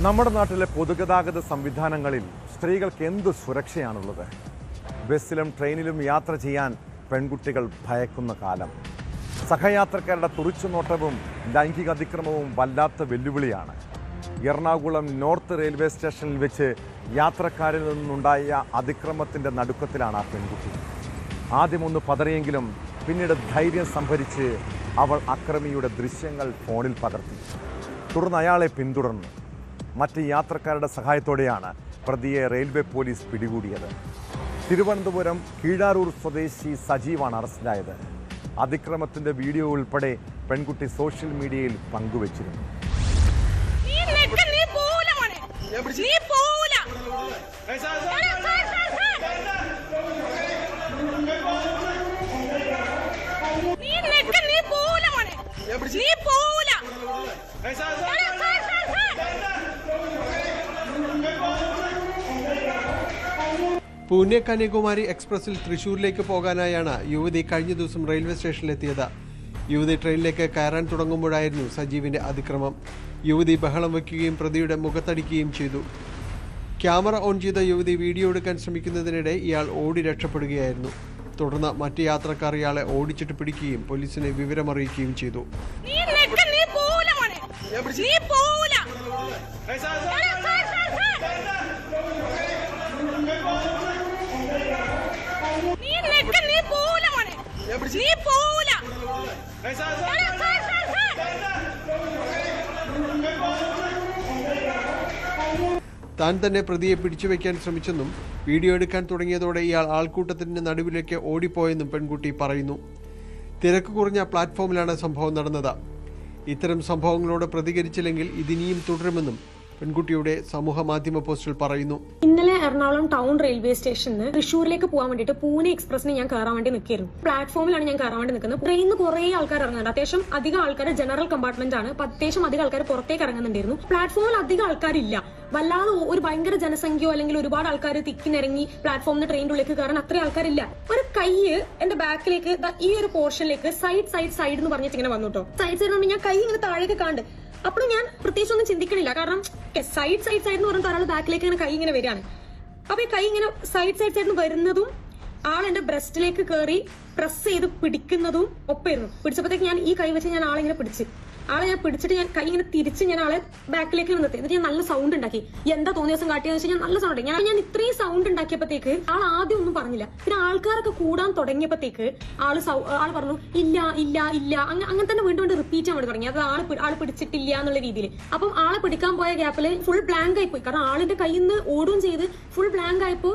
നമ്മുടെ നാട്ടിലെ പൊതുഗതാഗത സംവിധാനങ്ങളിൽ സ്ത്രീകൾക്ക് എന്ത് സുരക്ഷയാണുള്ളത്? ബസ്സിലും ട്രെയിനിലും യാത്ര ചെയ്യാൻ പെൺകുട്ടികൾ ഭയക്കുന്ന കാലം. സഹയാത്രക്കാരുടെ തുറിച്ചുനോട്ടവും ലൈംഗിക അതിക്രമവും വല്ലാത്ത വെല്ലുവിളിയാണ്. എറണാകുളം നോർത്ത് റെയിൽവേ സ്റ്റേഷനിൽ വെച്ച് യാത്രക്കാരിൽ നിന്നുണ്ടായ അതിക്രമത്തിൻ്റെ നടുക്കത്തിലാണ് ആ പെൺകുട്ടി. ആദ്യമൊന്ന് പതറിയെങ്കിലും പിന്നീട് ധൈര്യം സംഭരിച്ച് അവൾ അക്രമിയുടെ ദൃശ്യങ്ങൾ ഫോണിൽ പകർത്തി. തുടർന്ന് അയാളെ പിന്തുടർന്നു. മറ്റ് യാത്രക്കാരുടെ സഹായത്തോടെയാണ് പ്രതിയെ റെയിൽവേ പോലീസ് പിടികൂടിയത്. തിരുവനന്തപുരം കീഴാരൂർ സ്വദേശി സജീവാണ് അറസ്റ്റിലായത്. അതിക്രമത്തിന്റെ വീഡിയോ ഉൾപ്പെടെ പെൺകുട്ടി സോഷ്യൽ മീഡിയയിൽ പങ്കുവച്ചിരുന്നു. പൂനെ കന്യാകുമാരി എക്സ്പ്രസിൽ തൃശൂരിലേക്ക് പോകാനായാണ് യുവതി കഴിഞ്ഞ ദിവസം റെയിൽവേ സ്റ്റേഷനിലെത്തിയത്. യുവതി ട്രെയിനിലേക്ക് കയറാൻ തുടങ്ങുമ്പോഴായിരുന്നു സജീവിന്റെ അതിക്രമം. യുവതി ബഹളം വയ്ക്കുകയും പ്രതിയുടെ മുഖത്തടിക്കുകയും ചെയ്തു. ക്യാമറ ഓൺ ചെയ്ത യുവതി വീഡിയോ എടുക്കാൻ ശ്രമിക്കുന്നതിനിടെ ഇയാൾ ഓടി രക്ഷപ്പെടുകയായിരുന്നു. തുടർന്ന് മറ്റ് യാത്രക്കാർ ഇയാളെ ഓടിച്ചിട്ട് പിടിക്കുകയും പോലീസിനെ വിവരമറിയിക്കുകയും ചെയ്തു. താൻ തന്നെ പ്രതിയെ പിടിച്ചുവെക്കാൻ ശ്രമിച്ചെന്നും വീഡിയോ എടുക്കാൻ തുടങ്ങിയതോടെ ഇയാൾ ആൾക്കൂട്ടത്തിന്റെ നടുവിലേക്ക് ഓടിപ്പോയെന്നും പെൺകുട്ടി പറയുന്നു. തിരക്ക് കുറഞ്ഞ പ്ലാറ്റ്ഫോമിലാണ് സംഭവം നടന്നത്. ഇത്തരം സംഭവങ്ങളോട് പ്രതികരിച്ചില്ലെങ്കിൽ ഇതിനിയും തുടരുമെന്നും പെൺകുട്ടിയുടെ സമൂഹ മാധ്യമ പോസ്റ്റിൽ പറയുന്നു. ഇന്നലെ എറണാകുളം ടൗൺ റെയിൽവേ സ്റ്റേഷനിൽ തൃശ്ശൂരിലേക്ക് പോകാൻ വേണ്ടിയിട്ട് പൂനെ എക്സ്പ്രസിന് ഞാൻ കയറാൻ വേണ്ടി നിൽക്കുകയായിരുന്നു. പ്ലാറ്റ്ഫോമിലാണ് ഞാൻ കയറാൻ വേണ്ടി നിൽക്കുന്നത്. ട്രെയിനിൽ നിന്ന് കുറേ ആൾക്കാർ ഇറങ്ങുന്നുണ്ട്. അത്യാവശ്യം അധികം ആൾക്കാർ ജനറൽ കമ്പാർട്ട്മെന്റ് ആണ്. അത്യാവശ്യം അധികം ആൾക്കാർ പുറത്തേക്ക് ഇറങ്ങുന്നുണ്ടായിരുന്നു. പ്ലാറ്റ്ഫോമിൽ അധികം ആൾക്കാരില്ല. വല്ലാതെ ഒരു ഭയങ്കര ജനസംഖ്യയോ അല്ലെങ്കിൽ ഒരുപാട് ആൾക്കാർ തിക്കിനിറങ്ങി പ്ലാറ്റ്ഫോമിന് ട്രെയിനിന്റെ ഉള്ളിലേക്ക് കയറാൻ അത്രയും ആൾക്കാരില്ല. ഒരു കൈ എന്റെ ബാക്കിലേക്ക് ഈ ഒരു പോർഷനിലേക്ക് സൈഡ് എന്ന് പറഞ്ഞിട്ട് ഇങ്ങനെ വന്നു കേട്ടോ. സൈഡ് ഞാൻ കൈ ഇങ്ങനെ താഴേക്ക് കണ്ട്. അപ്പോൾ ഞാൻ പ്രത്യേകിച്ച് ഒന്നും ചിന്തിക്കണില്ല. കാരണം സൈഡ് എന്ന് പറഞ്ഞിട്ട് ഒരാൾ ബാക്കിലേക്ക് ഇങ്ങനെ കൈ ഇങ്ങനെ വരികയാണ്. അപ്പൊ ഈ കൈ ഇങ്ങനെ സൈഡ് വരുന്നതും ആൾ എന്റെ ബ്രസ്റ്റിലേക്ക് കയറി പ്രസ് ചെയ്ത് പിടിക്കുന്നതും ഒപ്പായിരുന്നു. പിടിച്ചപ്പോഴത്തേക്ക് ഞാൻ ഈ കൈ വെച്ച് ഞാൻ ആളെ ഞാൻ പിടിച്ചിട്ട് ഞാൻ കൈ ഇങ്ങനെ തിരിച്ച് ഞാൻ ആളെ ബാക്കിലേക്ക് നിർത്തി. എന്നിട്ട് ഞാൻ നല്ല സൗണ്ട് ഉണ്ടാക്കി. എന്താ തോന്നിയ ദിവസം കാട്ടിയെന്ന് വെച്ചാൽ ഞാൻ നല്ല സൗണ്ട് ഞാൻ ഇത്രയും സൗണ്ട് ഉണ്ടാക്കിയപ്പോഴത്തേക്ക് ആൾ ആദ്യം ഒന്നും പറഞ്ഞില്ല. പിന്നെ ആൾക്കാരൊക്കെ കൂടാൻ തുടങ്ങിയപ്പോഴത്തേക്ക് ആള് പറഞ്ഞു ഇല്ല ഇല്ല ഇല്ല അങ്ങനെ തന്നെ വീണ്ടും റിപ്പീറ്റ് ചെയ്യാൻ വേണ്ടി തുടങ്ങി. അത് ആള് പിടിച്ചിട്ടില്ല എന്നുള്ള രീതിയിൽ. അപ്പം ആളെ പിടിക്കാൻ പോയ ഗ്യാപ്പിൽ ഫുൾ ബ്ലാങ്ക് ആയിപ്പോയി. കാരണം ആളിന്റെ കയ്യിൽ നിന്ന് ഓടുകയും ചെയ്ത് ഫുൾ ബ്ലാങ്ക് ആയപ്പോ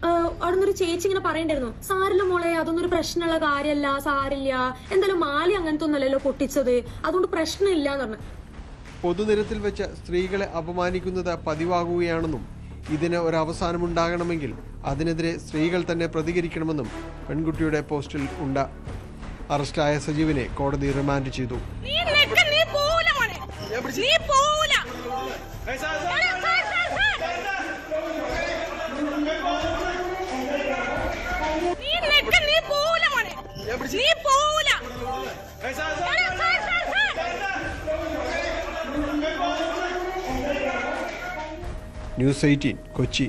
അവിടെ നിന്നൊരു ചേച്ചി ഇങ്ങനെ പറയണ്ടായിരുന്നു, സാരില്ല മോളെ, അതൊന്നും ഒരു പ്രശ്നമുള്ള കാര്യമല്ല, സാരില്ല, എന്തായാലും മാലി അങ്ങനത്തെ ഒന്നല്ലല്ലോ പൊട്ടിച്ചത്, അതുകൊണ്ട് പ്രശ്നമില്ല എന്ന് പറഞ്ഞു. പൊതുനിരത്തിൽ വെച്ച് സ്ത്രീകളെ അപമാനിക്കുന്നത് പതിവാകുകയാണെന്നും ഇതിന് ഒരവസാനമുണ്ടാകണമെങ്കിൽ അതിനെതിരെ സ്ത്രീകൾ തന്നെ പ്രതികരിക്കണമെന്നും പെൺകുട്ടിയുടെ പോസ്റ്റിൽ ഉണ്ട്. അറസ്റ്റായ സജീവിനെ കോടതി റിമാൻഡ് ചെയ്തു. ന്യൂസ് 18 കൊച്ചി.